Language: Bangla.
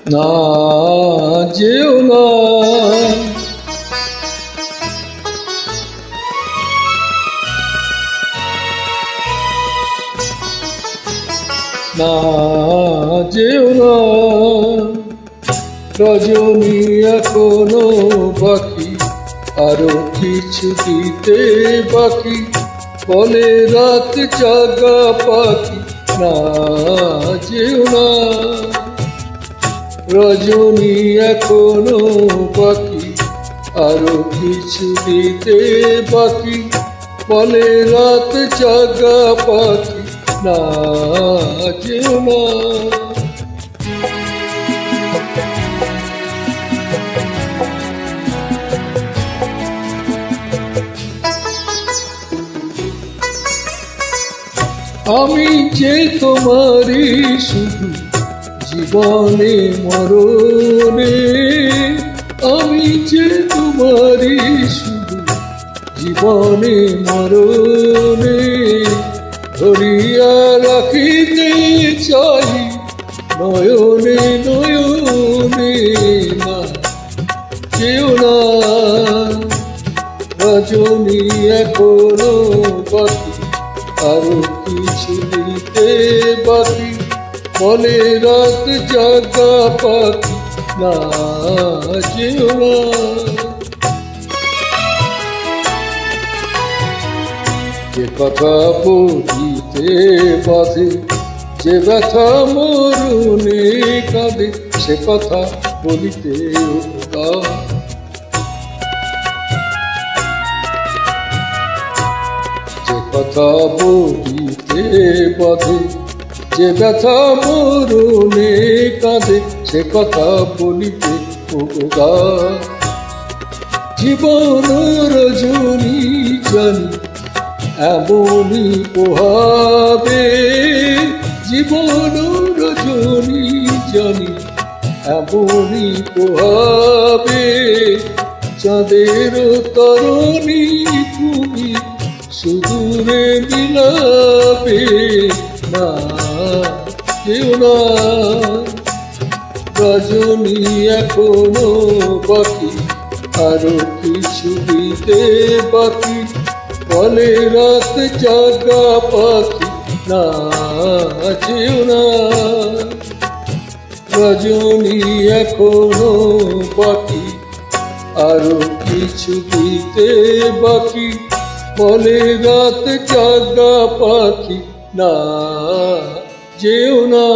না যেও না, না যেও না। রজনী এখনো বাকি, আরো কিছু দিতে বাকি, বলে রাত জাগা পাখি, না যেও না। রজনী এখনো বাকি, আরো কিছু দিতে বাকি, বলে রাত জাগা পাখি, না যেও না। আমি যে তোমারই শুধু জীবনে মরণে, আমি যে তোমারই শুধু জীবনে মরণে, ধরিয়া রাখিতে চাই নয়নে নয়নে, না যেও না। রজনী এখনো বাকি, আরো কিছু দিতে বাকি, বলে রাত জাগা পাখি, না যেও না। যে কথা বলিতে বাঁধে, যে ব্যথা মরণে কাঁদে, সে কথা বলিতে ওঠা। যে কথা বলিতে বাঁধে, যে ব্যথা মরণে কাঁদে, সে কথা বলিতে ওঠা। জীবন রজনী জানি এমনই পোহাবে, জীবন রজনী জানি এমনই পোহাবে, চাঁদের তরণী তুমি সুদূরে মিলাবে, না কেউ না। রজনী এখনো বাকি, আরো কিছু দিতে বাকি, বলে রাত জাগা পাখি, না যেও না। রজনী এখনো বাকি, আরো কিছু দিতে বাকি, বলে রাত জাগা পাখি, না যেও না।